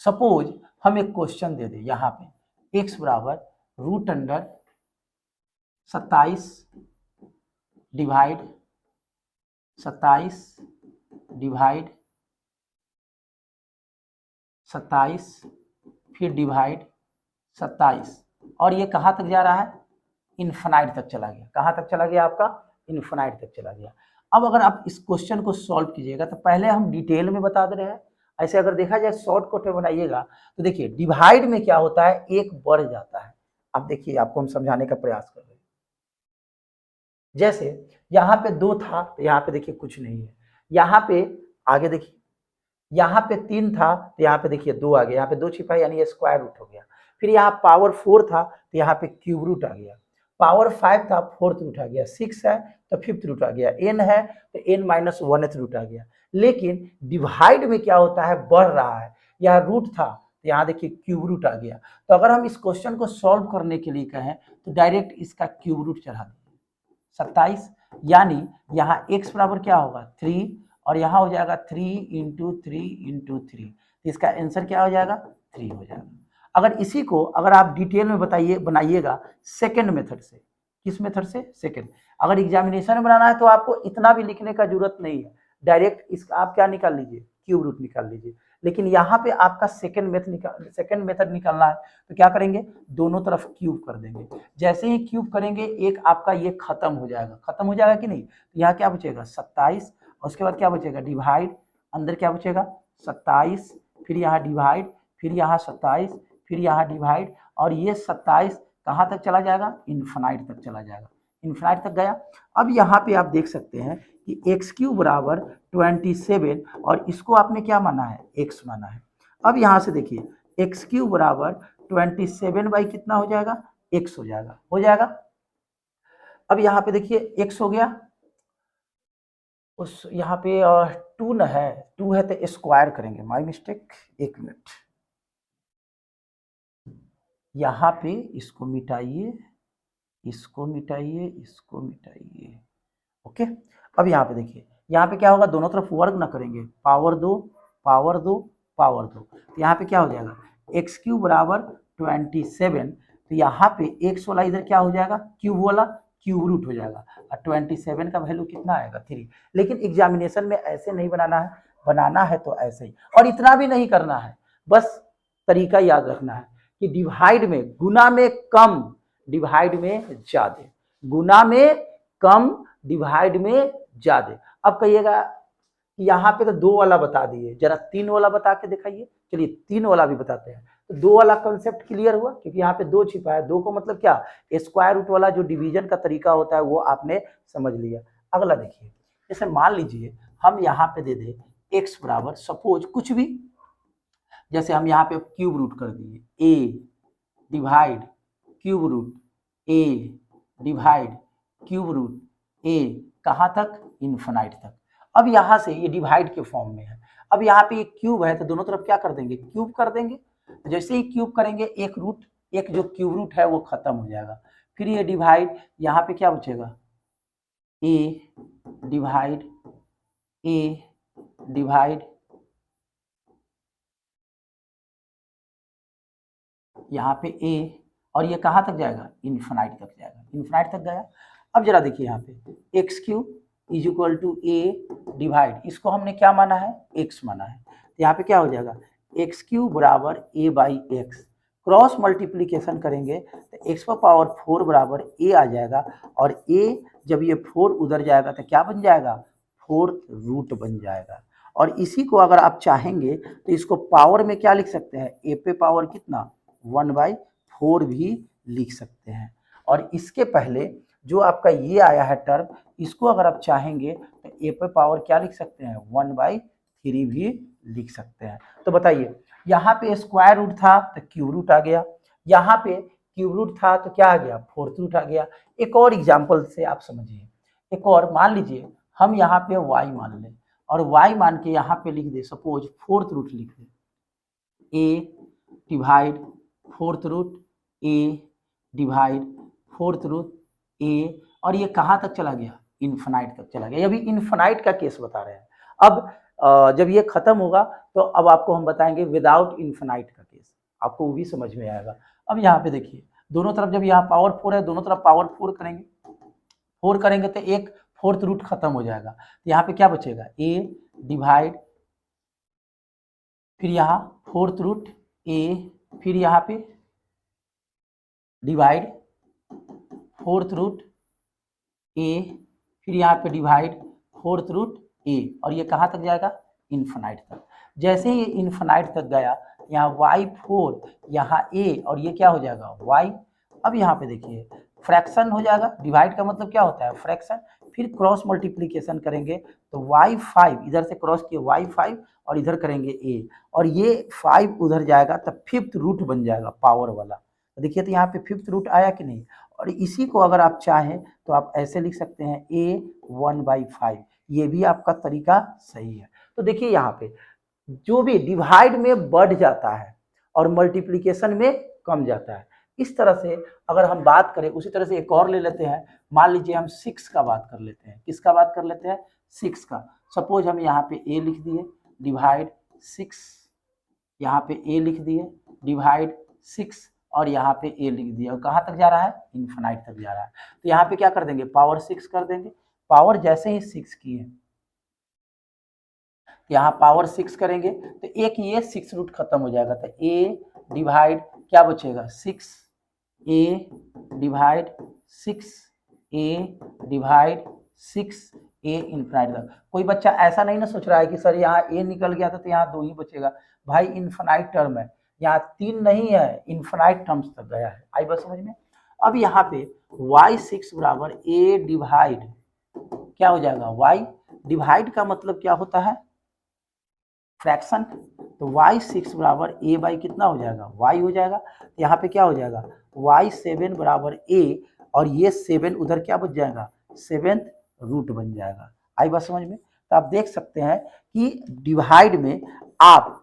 सपोज हम एक क्वेश्चन दे दें यहाँ पे x बराबर रूट अंडर 27 डिवाइड 27 फिर डिवाइड 27, और ये कहाँ तक जा रहा है, इन्फिनाइट तक चला गया। कहाँ तक चला गया आपका, इन्फिनाइट तक चला गया। अब अगर आप इस क्वेश्चन को सॉल्व कीजिएगा तो पहले हम डिटेल में बता दे रहे हैं, ऐसे अगर देखा जाए शॉर्टकट में बनाइएगा तो देखिए डिवाइड में क्या होता है, एक बढ़ जाता है। अब देखिए आपको हम समझाने का प्रयास कर रहे हैं। जैसे यहाँ पे 2 था तो यहाँ पे देखिए कुछ नहीं है, यहाँ पे आगे देखिए यहाँ पे 3 था तो यहाँ पे देखिए 2 आ गया, यहाँ पे 2 छिपा यानी ये स्क्वायर रूट हो गया। फिर यहाँ पावर 4 था तो यहाँ पे क्यूब रूट आ गया, पावर 5 था फोर्थ रूट आ गया, 6 है तो फिफ्थ रूट आ गया, n है तो n माइनस वन रूट आ गया। लेकिन डिवाइड में क्या होता है, बढ़ रहा है, यहाँ रूट था तो यहाँ देखिए क्यूब रूट आ गया। तो अगर हम इस क्वेश्चन को सॉल्व करने के लिए कहें तो डायरेक्ट इसका क्यूब रूट चढ़ा दें 27, यानी यहाँ x बराबर क्या होगा 3 और यहाँ हो जाएगा 3 इंटू 3, इसका आंसर क्या हो जाएगा 3 हो जाएगा। अगर इसी को अगर आप डिटेल में बताइए बनाइएगा सेकंड मेथड से, किस मेथड से, सेकंड। अगर एग्जामिनेशन में बनाना है तो आपको इतना भी लिखने का जरूरत नहीं है, डायरेक्ट इसका आप क्या निकाल लीजिए, क्यूब रूट निकाल लीजिए। लेकिन यहाँ पे आपका सेकंड मेथड निकालना है तो क्या करेंगे, दोनों तरफ क्यूब कर देंगे। जैसे ही क्यूब करेंगे एक आपका ये खत्म हो जाएगा कि नहीं, तो यहाँ क्या बचेगा 27 और उसके बाद क्या बचेगा डिवाइड, अंदर क्या बचेगा 27, फिर यहाँ डिवाइड, फिर यहाँ 27, फिर यहाँ डिवाइड, और ये 27 कहाँ तक चला जाएगा, इन्फिनाइट तक चला जाएगा, इन्फिनाइट तक गया। अब यहाँ पे आप देख सकते हैं कि एक्स क्यूब बराबर 27 और इसको आपने क्या माना है, एक्स माना है। अब यहाँ से देखिए एक्स क्यूब बराबर 27 बाई कितना हो जाएगा, एक्स हो जाएगा। अब यहाँ पे देखिए एक्स हो गया, उस यहाँ पे 2 न है, 2 है तो स्क्वायर करेंगे, माय मिस्टेक, एक मिनट, यहाँ पे इसको मिटाइए, इसको मिटाइए, इसको मिटाइए, ओके। अब यहाँ पे देखिए, यहाँ पे क्या होगा, दोनों तरफ वर्ग ना करेंगे, पावर 2 पावर 2 पावर 2, तो यहाँ पे क्या हो जाएगा एक्स क्यूब बराबर 27, तो यहाँ पे एक्स वाला इधर क्या हो जाएगा, क्यूब वाला क्यूब रूट हो जाएगा, और 27 का वैल्यू कितना आएगा 3। लेकिन एग्जामिनेशन में ऐसे नहीं बनाना है, बनाना है तो ऐसे ही, और इतना भी नहीं करना है, बस तरीका याद रखना है कि डिवाइड में, गुना में कम, डिवाइड में ज्यादा, गुना में कम, डिवाइड में ज्यादा। अब कहिएगा कि यहाँ पे तो 2 वाला बता दिए, जरा 3 वाला बता के दिखाइए। चलिए 3 वाला भी बताते हैं। तो 2 वाला कंसेप्ट क्लियर हुआ, क्योंकि यहाँ पे 2 छिपा है, 2 को मतलब क्या, स्क्वायर रूट वाला जो डिवीजन का तरीका होता है वो आपने समझ लिया। अगला देखिए, जैसे मान लीजिए हम यहाँ पे दे दे एक्स बराबर सपोज कुछ भी, जैसे हम यहाँ पे क्यूब रूट कर दिए ए डिवाइड क्यूब रूट ए डिवाइड क्यूब रूट ए, कहाँ तक, इन्फिनाइट तक। अब यहाँ से ये डिवाइड के फॉर्म में है, अब यहाँ पे एक क्यूब है तो दोनों तरफ क्या कर देंगे, क्यूब कर देंगे। जैसे ही क्यूब करेंगे एक रूट, एक जो क्यूब रूट है वो खत्म हो जाएगा, फिर ये डिवाइड, यहाँ पे क्या बचेगा ए डिवाइड ए डिवाइड, यहाँ पे ए, और ये कहाँ तक जाएगा, इन्फिनाइट तक जाएगा, इन्फिनाइट तक गया। अब जरा देखिए यहाँ पे X cube is equal to A divide, इसको हमने क्या माना है, एक्स माना है, तो यहाँ पे क्या हो जाएगा एक्स क्यूब बराबर ए बाई एक्स, क्रॉस मल्टीप्लीकेशन करेंगे तो एक्स पावर 4 बराबर ए आ जाएगा, और ए जब ये 4 उधर जाएगा तो क्या बन जाएगा, फोर्थ रूट बन जाएगा। और इसी को अगर आप चाहेंगे तो इसको पावर में क्या लिख सकते हैं, ए पे पावर कितना 1/4 भी लिख सकते हैं। और इसके पहले जो आपका ये आया है टर्म, इसको अगर आप चाहेंगे तो ए पे पावर क्या लिख सकते हैं 1/3 भी लिख सकते हैं। तो बताइए यहाँ पे स्क्वायर रूट था तो क्यूब रूट आ गया, यहाँ पे क्यूब रूट था तो क्या आ गया, फोर्थ रूट आ गया। एक और एग्जाम्पल से आप समझिए, एक और मान लीजिए हम यहाँ पे y मान लें, और y मान के यहाँ पे लिख दे सपोज फोर्थ रूट लिख दे, ए डिवाइड फोर्थ रूट ए डिवाइड फोर्थ रूट ए, और ये कहाँ तक चला गया, इन्फिनाइट तक चला गया। ये भी इन्फिनाइट का केस बता रहे हैं। अब जब ये खत्म होगा तो अब आपको हम बताएंगे विदाउट इन्फिनाइट का केस, आपको वो भी समझ में आएगा। अब यहाँ पे देखिए दोनों तरफ जब यहाँ पावर 4 है, दोनों तरफ पावर 4 करेंगे, 4 करेंगे तो एक फोर्थ रूट खत्म हो जाएगा, तो यहाँ पे क्या बचेगा ए डिवाइड, फिर यहाँ फोर्थ रूट ए, फिर यहाँ पे डिवाइड फोर्थ रूट ए, फिर यहाँ पे डिवाइड फोर्थ रूट ए, और ये कहाँ तक जाएगा, इन्फिनाइट तक। जैसे ही इन्फिनाइट तक गया, यहाँ y4, यहाँ a, और ये क्या हो जाएगा y। अब यहाँ पे देखिए फ्रैक्शन हो जाएगा, डिवाइड का मतलब क्या होता है फ्रैक्शन, फिर क्रॉस मल्टीप्लीकेशन करेंगे तो y5 इधर से क्रॉस किए y5 और इधर करेंगे a, और ये 5 उधर जाएगा तब फिफ्थ रूट बन जाएगा पावर वाला। तो देखिए तो यहाँ पे फिफ्थ रूट आया कि नहीं। और इसी को अगर आप चाहें तो आप ऐसे लिख सकते हैं a 1/5, ये भी आपका तरीका सही है। तो देखिए यहाँ पे जो भी डिवाइड में बढ़ जाता है और मल्टीप्लीकेशन में कम जाता है, इस तरह से अगर हम बात करें, उसी तरह से एक और ले लेते हैं। मान लीजिए हम 6 का बात कर लेते हैं। किसका बात कर लेते हैं 6 का। सपोज हम यहाँ पे a लिख दिए डिवाइड 6, यहाँ पे a लिख दिए डिवाइड 6, और यहाँ पे a लिख दिया, और कहाँ तक जा रहा है इन्फिनाइट तक जा रहा है। तो यहाँ पे क्या कर देंगे पावर 6 कर देंगे। पावर जैसे ही 6 की है, यहाँ पावर 6 करेंगे तो एक ये 6 रूट खत्म हो जाएगा, तो a डिवाइड क्या बचेगा 6, a divide 6, a divide 6, a infinite तक। कोई बच्चा ऐसा नहीं ना सोच रहा है कि सर यहाँ a निकल गया था तो यहाँ 2 ही बचेगा। भाई इन्फिनाइट टर्म है, यहाँ 3 नहीं है, इन्फिनाइट टर्म्स तक गया है। आई बात समझ में। अब यहाँ पे y6 बराबर a डिवाइड क्या हो जाएगा y, डिवाइड का मतलब क्या होता है फ्रैक्शन। तो y6 बराबर a बाई कितना हो जाएगा y हो जाएगा। तो यहाँ पे क्या हो जाएगा y7 बराबर a, और ये 7 उधर क्या बच जाएगा 7th रूट बन जाएगा। आई बात समझ में। तो आप देख सकते हैं कि डिवाइड में आप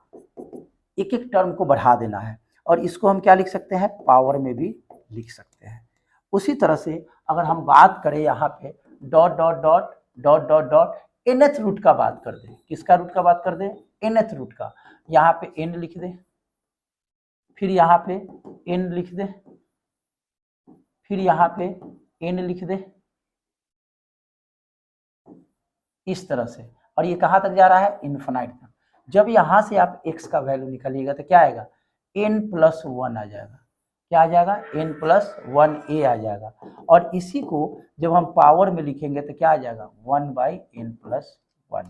एक एक टर्म को बढ़ा देना है, और इसको हम क्या लिख सकते हैं पावर में भी लिख सकते हैं। उसी तरह से अगर हम बात करें यहाँ पे dot dot dot dot dot dot nth root का बात कर दें, किसका रूट का बात कर दें nth रूट का। यहाँ पे n लिख दे, फिर यहाँ पे n लिख दे, फिर यहाँ पे n लिख दे, इस तरह से। और ये कहाँ तक जा रहा है इन्फिनाइट तक। जब यहाँ से आप x का वैल्यू निकालिएगा तो क्या आएगा n+1 आ जाएगा। क्या आ जाएगा n+1a आ जाएगा। और इसी को जब हम पावर में लिखेंगे तो क्या आ जाएगा 1/n+1।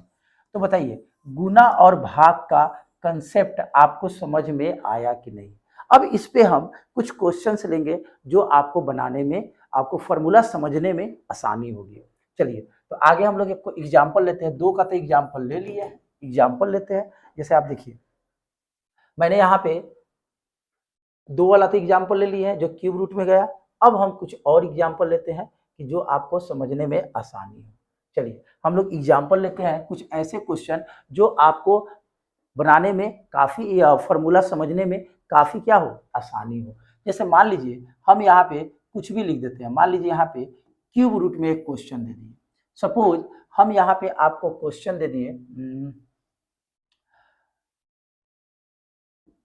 तो बताइए गुना और भाग का कंसेप्ट आपको समझ में आया कि नहीं। अब इस पे हम कुछ क्वेश्चंस लेंगे जो आपको बनाने में, आपको फॉर्मूला समझने में आसानी होगी। चलिए तो आगे हम लोग एक एग्जाम्पल लेते हैं। 2 का तो एग्जाम्पल ले लिया है, एग्जाम्पल लेते हैं। जैसे आप देखिए मैंने यहाँ पे 2 वाला तो एग्जाम्पल ले लिया है जो क्यूब रूट में गया। अब हम कुछ और एग्जाम्पल लेते हैं कि जो आपको समझने में आसानी हो। चलिए हम लोग एग्जाम्पल लेते हैं कुछ ऐसे क्वेश्चन जो आपको बनाने में काफ़ी, फॉर्मूला समझने में काफ़ी क्या हो आसानी हो। जैसे मान लीजिए हम यहाँ पे कुछ भी लिख देते हैं। मान लीजिए यहाँ पे क्यूब रूट में एक क्वेश्चन दे दिए। सपोज हम यहाँ पे आपको क्वेश्चन दे दिए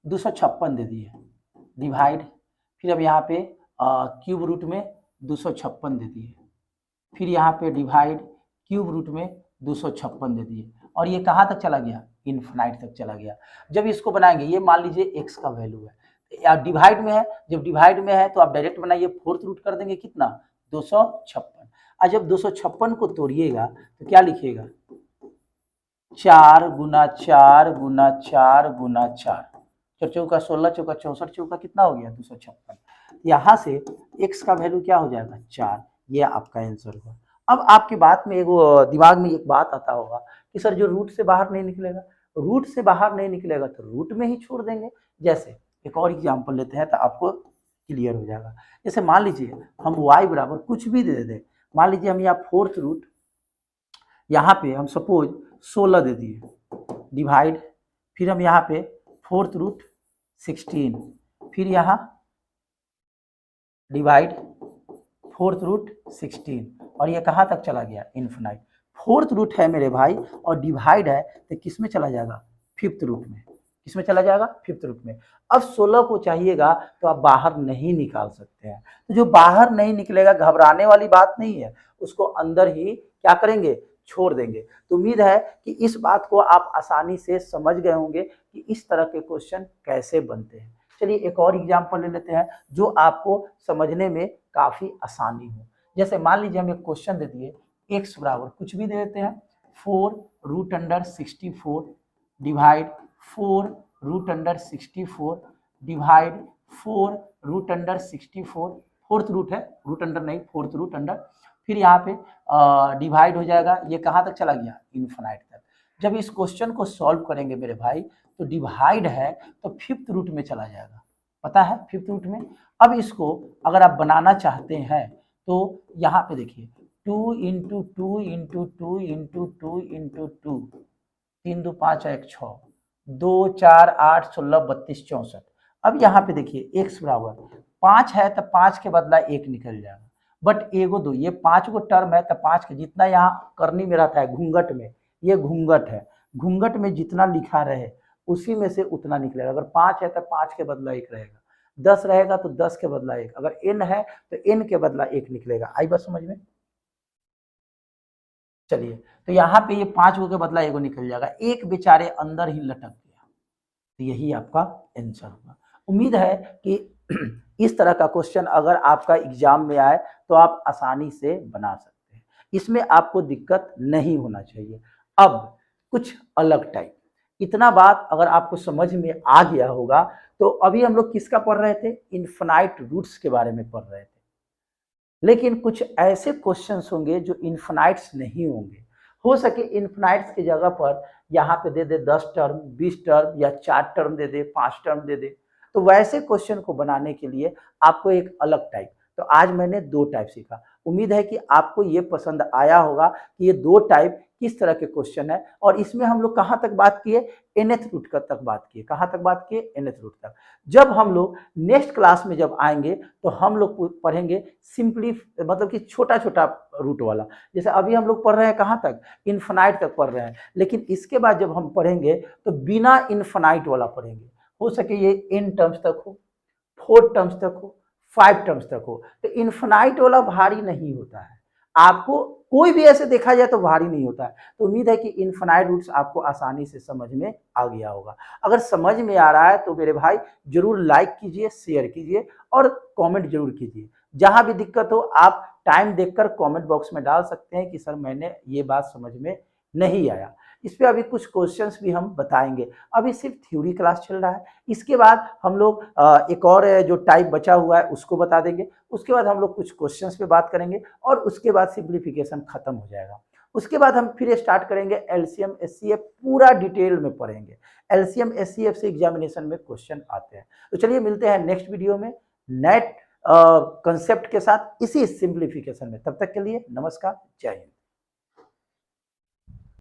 256 दे दिए डिवाइड, फिर अब यहाँ पे क्यूब रूट में 256 दे दिए, फिर यहाँ पे डिवाइड क्यूब रूट में 256 दे दिए, और ये कहाँ तक चला गया इन्फिनाइट तक चला गया। जब इसको बनाएंगे, ये मान लीजिए x का वैल्यू है या डिवाइड में है, जब डिवाइड में है तो आप डायरेक्ट बनाइए, फोर्थ रूट कर देंगे कितना 256। और जब 256 को तोड़िएगा तो क्या लिखिएगा 4 गुना 4 गुना 4 गुना 4, 4 चौका 16, चौका 64, चौका कितना हो गया 256। यहाँ से x का वैल्यू क्या हो जाएगा 4, ये आपका आंसर होगा। अब आपके बात में दिमाग में एक बात आता होगा कि सर जो रूट से बाहर नहीं निकलेगा, रूट से बाहर नहीं निकलेगा तो रूट में ही छोड़ देंगे। जैसे एक और एग्जाम्पल लेते हैं तो आपको क्लियर हो जाएगा। जैसे मान लीजिए हम y बराबर कुछ भी दे दें। मान लीजिए हम यहाँ फोर्थ रूट, यहाँ पे हम सपोज 16 दे दिए डिवाइड, फिर हम यहाँ पे फोर्थ रूट 16, फिर यहाँ डिवाइड फोर्थ रूट 16, और ये कहाँ तक चला गया इन्फिनाइट। फोर्थ रूट है मेरे भाई और डिवाइड है तो किस में चला जाएगा फिफ्थ रूट में। किस में चला जाएगा फिफ्थ रूट में। अब 16 को चाहिएगा तो आप बाहर नहीं निकाल सकते हैं। तो जो बाहर नहीं निकलेगा घबराने वाली बात नहीं है, उसको अंदर ही क्या करेंगे छोड़ देंगे। तो उम्मीद है कि इस बात को आप आसानी से समझ गए होंगे कि इस तरह के क्वेश्चन कैसे बनते हैं। चलिए एक और एग्जाम्पल ले लेते हैं जो आपको समझने में काफ़ी आसानी हो। जैसे मान लीजिए हम एक क्वेश्चन दे दिए x बराबर कुछ भी दे देते हैं 4 √64 डिवाइड 4√64 डिवाइड 4√64, फोर्थ रूट है, रूट अंडर नहीं, फोर्थ रूट अंडर, फिर यहाँ पे डिवाइड हो जाएगा, ये कहाँ तक चला गया, इन्फिनाइट तक। जब इस क्वेश्चन को सॉल्व करेंगे मेरे भाई तो डिवाइड है तो फिफ्थ रूट में चला जाएगा, पता है फिफ्थ रूट में। अब इसको अगर आप बनाना चाहते हैं तो यहाँ पे देखिए 2 इंटू 2 इंटू 2 इंटू 2 इंटू 2, 3 2 5 1 6, 2 4 8 16 32 64। अब यहाँ पे देखिए x बराबर 5 है तो 5 के बदला 1 निकल जाएगा, बट एगो दो, ये 5 गो टर्म है तो 5 के जितना यहाँ करनी में रहता है घूंघट में, ये घूंघट है, घूंघट में जितना लिखा रहे उसी में से उतना निकलेगा। अगर 5 है तो 5 के बदला 1 रहेगा, 10 रहेगा तो 10 के बदला 1, अगर n है तो n के बदला 1 निकलेगा। आई बात समझ में? चलिए, तो यहाँ पे ये 5 गो के बदला एगो निकल जाएगा, एक बेचारे अंदर ही लटक गया, तो यही आपका आंसर होगा। उम्मीद है कि इस तरह का क्वेश्चन अगर आपका एग्जाम में आए तो आप आसानी से बना सकते हैं, इसमें आपको दिक्कत नहीं होना चाहिए। अब कुछ अलग टाइप, इतना बात अगर आपको समझ में आ गया होगा तो अभी हम लोग किसका पढ़ रहे थे, इन्फिनाइट रूट्स के बारे में पढ़ रहे थे, लेकिन कुछ ऐसे क्वेश्चंस होंगे जो इन्फिनाइट्स नहीं होंगे। हो सके इन्फिनाइट्स की जगह पर यहाँ पे दे दे 10 टर्म, 20 टर्म या 4 टर्म दे दे, 5 टर्म दे दे, तो वैसे क्वेश्चन को बनाने के लिए आपको एक अलग टाइप, तो आज मैंने 2 टाइप सीखा। उम्मीद है कि आपको ये पसंद आया होगा कि ये 2 टाइप किस तरह के क्वेश्चन है, और इसमें हम लोग कहाँ तक बात किए, nth रूट तक बात किए, कहाँ तक बात किए, nth रूट तक। जब हम लोग नेक्स्ट क्लास में जब आएंगे तो हम लोग पढ़ेंगे सिंपली, मतलब कि छोटा छोटा रूट वाला, जैसे अभी हम लोग पढ़ रहे हैं कहाँ तक, इन्फिनाइट तक पढ़ रहे हैं, लेकिन इसके बाद जब हम पढ़ेंगे तो बिना इन्फिनाइट वाला पढ़ेंगे। हो सके ये n टर्म्स तक हो, 4 टर्म्स तक हो, 5 टर्म्स तक हो, तो इन्फिनाइट वाला भारी नहीं होता है, आपको कोई भी ऐसे देखा जाए तो भारी नहीं होता है। तो उम्मीद है कि इन्फिनाइट रूट्स आपको आसानी से समझ में आ गया होगा। अगर समझ में आ रहा है तो मेरे भाई जरूर लाइक कीजिए, शेयर कीजिए और कमेंट जरूर कीजिए। जहां भी दिक्कत हो आप टाइम देखकर कमेंट बॉक्स में डाल सकते हैं कि सर मैंने ये बात समझ में नहीं आया। इस पे अभी कुछ क्वेश्चंस भी हम बताएंगे, अभी सिर्फ थ्योरी क्लास चल रहा है, इसके बाद हम लोग एक और जो टाइप बचा हुआ है उसको बता देंगे, उसके बाद हम लोग कुछ क्वेश्चंस पे बात करेंगे और उसके बाद सिंप्लीफिकेशन खत्म हो जाएगा। उसके बाद हम फिर स्टार्ट करेंगे एलसीएम एचसीएफ, पूरा डिटेल में पढ़ेंगे। एलसीएम एचसीएफ से एग्जामिनेशन में क्वेश्चन आते हैं। तो चलिए मिलते हैं नेक्स्ट वीडियो में नेट कंसेप्ट के साथ इसी सिंप्लीफिकेशन में। तब तक के लिए नमस्कार, जय हिंद।